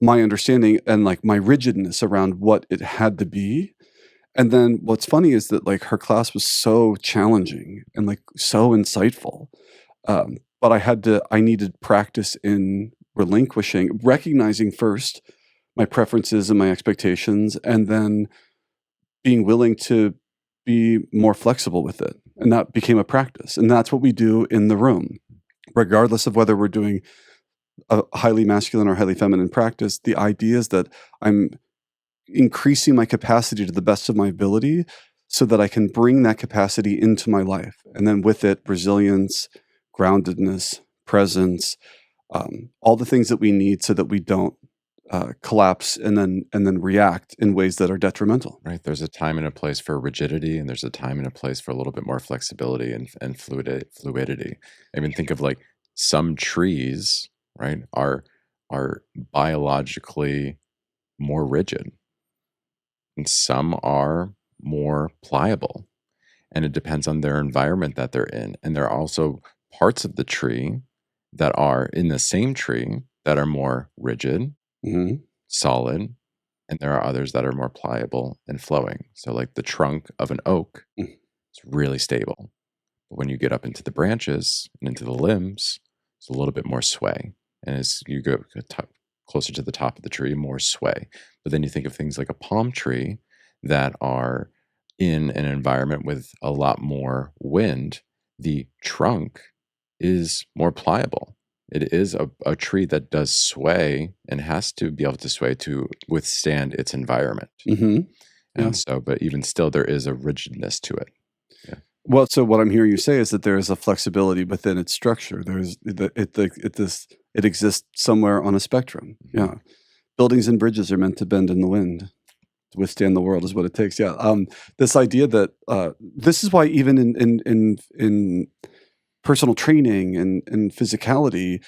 my understanding and like my rigidness around what it had to be. And then what's funny is that like her class was so challenging and like so insightful. But I needed practice in recognizing first my preferences and my expectations, and then being willing to be more flexible with it. And that became a practice. And that's what we do in the room, regardless of whether we're doing a highly masculine or highly feminine practice. The idea is that I'm increasing my capacity to the best of my ability so that I can bring that capacity into my life. And then with it, resilience, groundedness, presence, all the things that we need so that we don't collapse and then react in ways that are detrimental. Right. There's a time and a place for rigidity, and there's a time and a place for a little bit more flexibility and fluidity. I even think of like some trees, right, are biologically more rigid, and some are more pliable. And it depends on their environment that they're in. And there are also parts of the tree that are in the same tree that are more rigid, Mhm. solid, and there are others that are more pliable and flowing. So, like the trunk of an oak Mm. is really stable. But when you get up into the branches and into the limbs, it's a little bit more sway. And as you go closer to the top of the tree, more sway. But then you think of things like a palm tree that are in an environment with a lot more wind, the trunk is more pliable. It is a tree that does sway and has to be able to sway to withstand its environment. Mhm. Yeah. And so, but even still, there is a rigidness to it. Yeah. Well, so what I'm hearing you say is that there is a flexibility within its structure. There's it exists somewhere on a spectrum. Yeah. Buildings and bridges are meant to bend in the wind. To withstand the world is what it takes. Yeah. This idea that this is why even in personal training and physicality,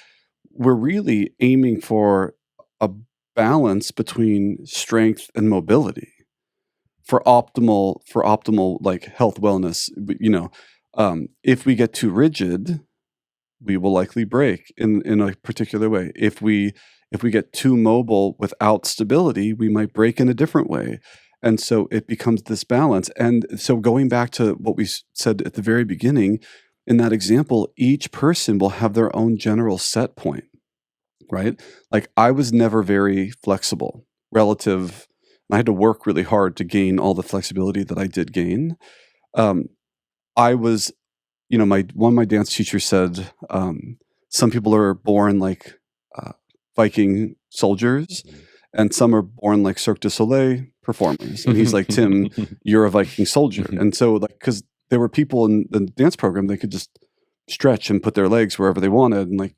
we're really aiming for a balance between strength and mobility for optimal like health wellness. If we get too rigid, we will likely break in a particular way. If we get too mobile without stability, we might break in a different way. And so it becomes this balance. And so going back to what we said at the very beginning, in that example, each person will have their own general set point, right? Like I was never very flexible relative. I had to work really hard to gain all the flexibility that I did gain. Um, I was my one of my dance teachers said, some people are born like Viking soldiers, and some are born like Cirque du Soleil performers. And he's like, Tim, you're a Viking soldier. And so, like, because there were people in the dance program, they could just stretch and put their legs wherever they wanted, and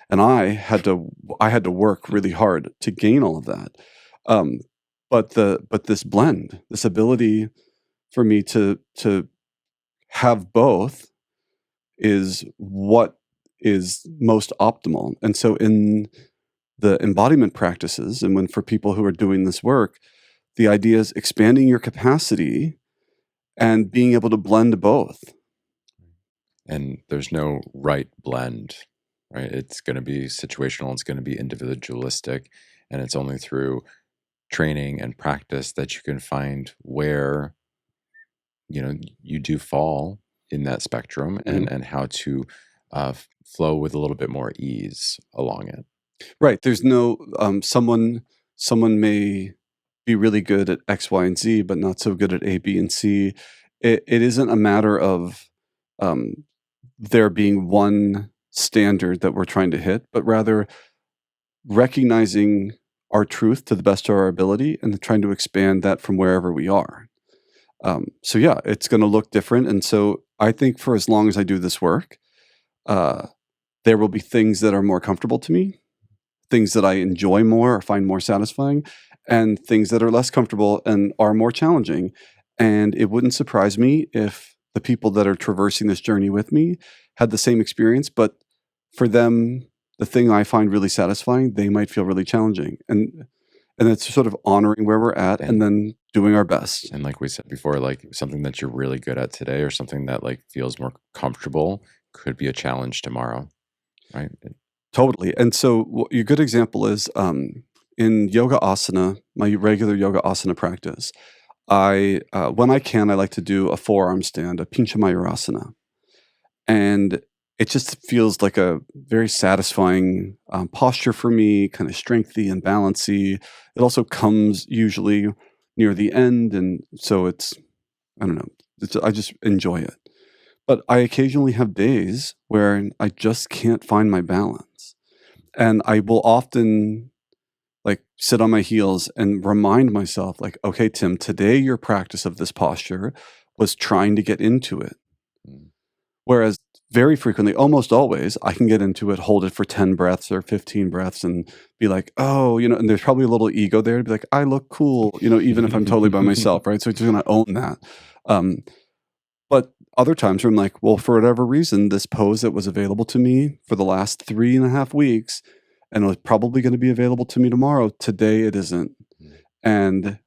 and I had to work really hard to gain all of that. Um, but this blend, this ability for me to have both is what is most optimal. And so in the embodiment practices, and when for people who are doing this work, the idea is expanding your capacity and being able to blend both. And there's no right blend, right? It's going to be situational, it's going to be individualistic, and it's only through training and practice that you can find where you do fall in that spectrum, Mhm. and how to flow with a little bit more ease along it. Right. There's no someone may be really good at X, Y, and Z, but not so good at A, B, and C. It isn't a matter of um, there being one standard that we're trying to hit, but rather recognizing our truth to the best of our ability and trying to expand that from wherever we are. So yeah, it's going to look different. And so I think for as long as I do this work, uh, there will be things that are more comfortable to me, things that I enjoy more or find more satisfying, and things that are less comfortable and are more challenging. And it wouldn't surprise me if the people that are traversing this journey with me had the same experience, but for them, the thing I find really satisfying, they might feel really challenging. And it's sort of honoring where we're at and And then doing our best. and like we said before, like something that you're really good at today or something that like feels more comfortable could be a challenge tomorrow, right? Totally. And so a good example is in yoga asana, my regular yoga asana practice, when I can, I like to do a forearm stand, a pincha mayurasana. And it just feels like a very satisfying posture for me, kind of strengthy and balancy. It also comes usually near the end, and so I don't know, I just enjoy it. But I occasionally have days where I just can't find my balance, and I will often like sit on my heels and remind myself, like, okay, Tim, today your practice of this posture was trying to get into it. Mm. Whereas very frequently, almost always, I can get into it, hold it for 10 breaths or 15 breaths and be like, oh, and there's probably a little ego there to be like, I look cool, even if I'm totally by myself, right? So it's just going to own that. Um, but other times where I'm like, well, for whatever reason, this pose that was available to me for the last 3.5 weeks and was probably going to be available to me tomorrow, today it isn't. Mm. And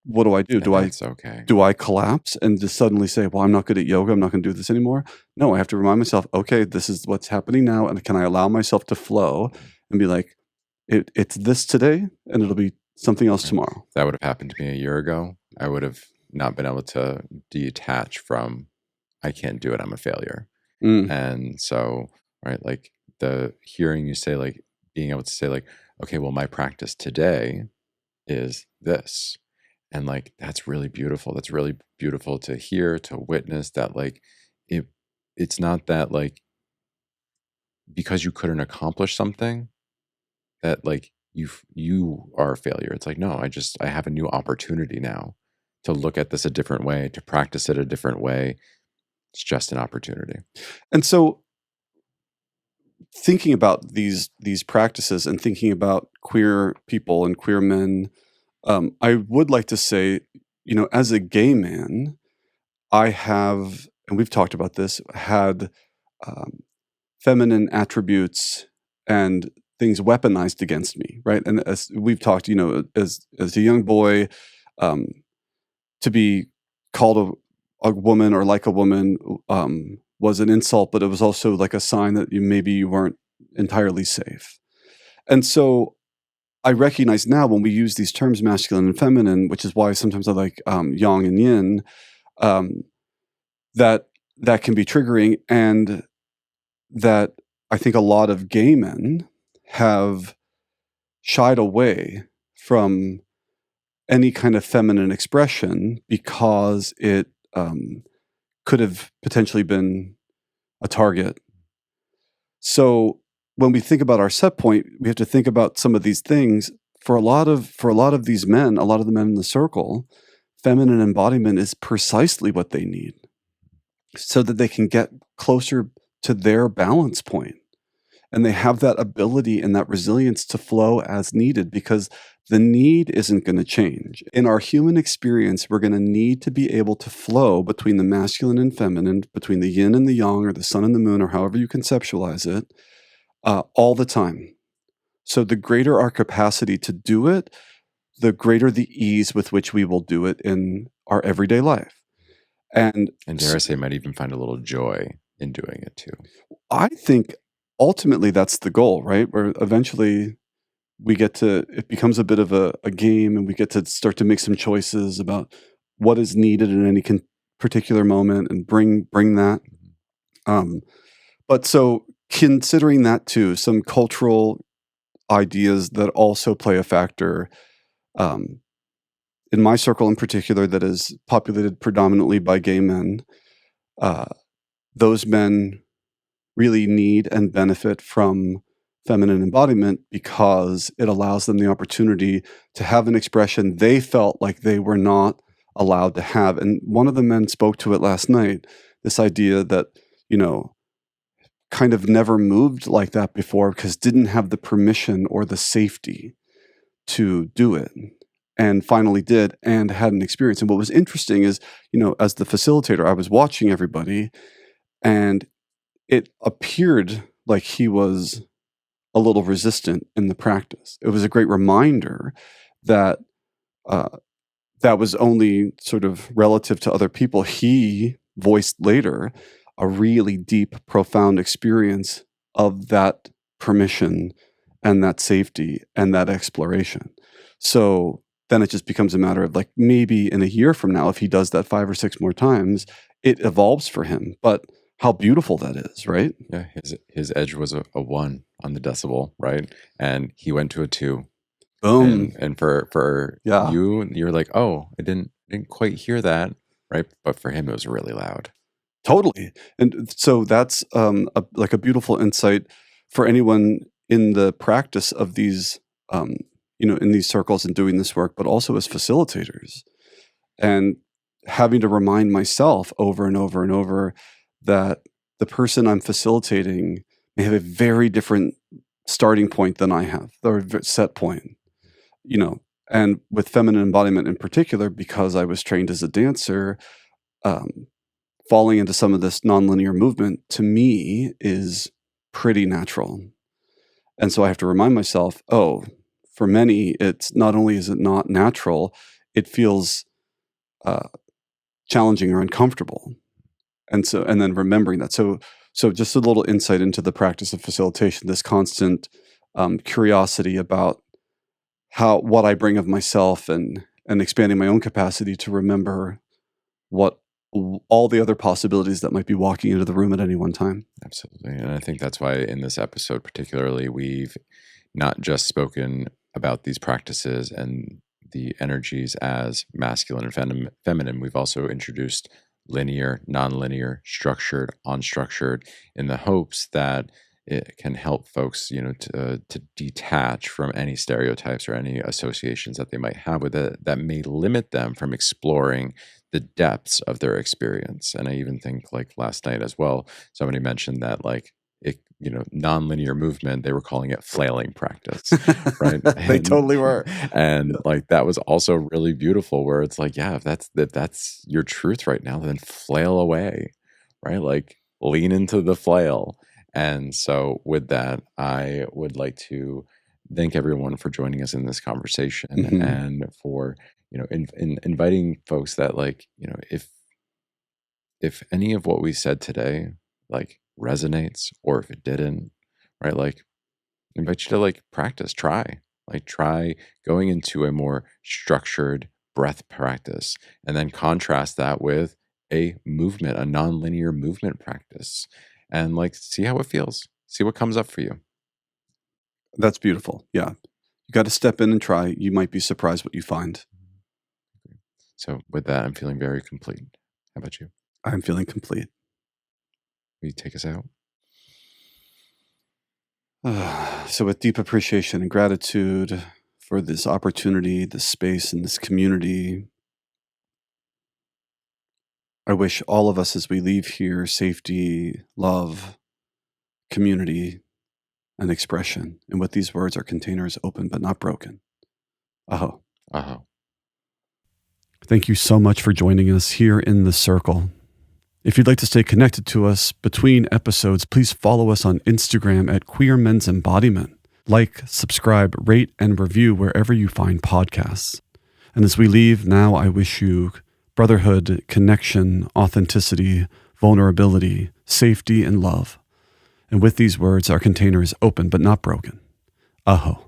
what do I do? And that's okay. Do I collapse and just suddenly say, well, I'm not good at yoga, I'm not going to do this anymore? No, I have to remind myself, okay, this is what's happening now. And can I allow myself to flow and be like, it's this today and it'll be something else Right. tomorrow? If that would have happened to me a year ago, I would have not been able to detach from, I can't do it, I'm a failure. Mm. And so, right, like the hearing you say, like being able to say, like, okay, well, my practice today is this. And like that's really beautiful. That's really beautiful to hear, to witness that like it it's not that like because you couldn't accomplish something that like you are a failure. It's like, no, I have a new opportunity now to look at this a different way, to practice it a different way. It's just an opportunity. And so thinking about these practices and thinking about queer people and queer men, I would like to say, as a gay man, I have, and we've talked about this, had um, feminine attributes and things weaponized against me, right? And as we've talked, as a young boy, um, to be called a woman or like a woman was an insult, but it was also like a sign that maybe you weren't entirely safe. And so I recognize now when we use these terms masculine and feminine, which is why sometimes I like yang and yin, um, that that can be triggering, and that I think a lot of gay men have shied away from any kind of feminine expression because it could have potentially been a target. So when we think about our set point, we have to think about some of these things. For a lot of these men, a lot of the men in the circle, feminine embodiment is precisely what they need so that they can get closer to their balance point. And they have that ability and that resilience to flow as needed because the need isn't going to change. In our human experience, we're going to need to be able to flow between the masculine and feminine, between the yin and the yang, or the sun and the moon, or however you conceptualize it, all the time. So the greater our capacity to do it, the greater the ease with which we will do it in our everyday life. And And dare I say, might even find a little joy in doing it too. I think ultimately that's the goal, right? Where eventually it becomes a bit of a game and we get to start to make some choices about what is needed in any particular moment and bring that. Um, but so considering that too, some cultural ideas that also play a factor, um, in my circle in particular, that is populated predominantly by gay men, uh, those men really need and benefit from feminine embodiment because it allows them the opportunity to have an expression they felt like they were not allowed to have. And one of the men spoke to it last night, this idea that, kind of never moved like that before because didn't have the permission or the safety to do it. and finally did and had an experience. And what was interesting is, as the facilitator, I was watching everybody, and it appeared like he was a little resistant in the practice. It was a great reminder that uh, that was only sort of relative to other people. He voiced later a really deep, profound experience of that permission and that safety and that exploration. So then it just becomes a matter of like maybe in a year from now, if he does that 5 or 6 more times, it evolves for him. But how beautiful that is, right? Yeah, his edge was a 1 on the decibel, right? And he went to a 2. Boom. And for Yeah. you're like, oh, I didn't quite hear that, right? But for him, it was really loud. Totally. And so that's like a beautiful insight for anyone in the practice of these, in these circles and doing this work, but also as facilitators, and having to remind myself over and over and over that the person I'm facilitating may have a very different starting point than I have, or set point, and with feminine embodiment in particular, because I was trained as a dancer, um, falling into some of this nonlinear movement to me is pretty natural. And so I have to remind myself, oh, for many, it's not only is it not natural, it feels uh, challenging or uncomfortable. And then remembering that. So just a little insight into the practice of facilitation, this constant curiosity about what I bring of myself, and expanding my own capacity to remember what all the other possibilities that might be walking into the room at any one time. Absolutely. And I think that's why in this episode, particularly, we've not just spoken about these practices and the energies as masculine and feminine. We've also introduced linear, nonlinear, structured, unstructured, in the hopes that it can help folks, to detach from any stereotypes or any associations that they might have with it that may limit them from exploring the depths of their experience. And I even think, like last night as well, somebody mentioned that, like, it, nonlinear movement, they were calling it flailing practice, right? They totally were. And like that was also really beautiful, where it's like, yeah, if that's your truth right now, then flail away, right? Like lean into the flail. And so with that, I would like to thank everyone for joining us in this conversation, Mhm. and for, in inviting folks that, like, if any of what we said today, like, resonates, or if it didn't, right? Like, invite you to, like, practice, try going into a more structured breath practice, and then contrast that with a nonlinear movement practice, and, like, see how it feels, see what comes up for you. That's beautiful. Yeah. You got to step in and try. You might be surprised what you find. So with that, I'm feeling very complete. How about you? I'm feeling complete. Will you take us out? So, with deep appreciation and gratitude for this opportunity, this space, and this community, I wish all of us as we leave here safety, love, community, and expression. And with these words, our container is open but not broken. Aho. Uh-huh. Thank you so much for joining us here in the circle. If you'd like to stay connected to us between episodes, please follow us on Instagram at Queer Men's Embodiment. Like, subscribe, rate, and review wherever you find podcasts. And as we leave now, I wish you brotherhood, connection, authenticity, vulnerability, safety, and love. And with these words, our container is open but not broken. Aho.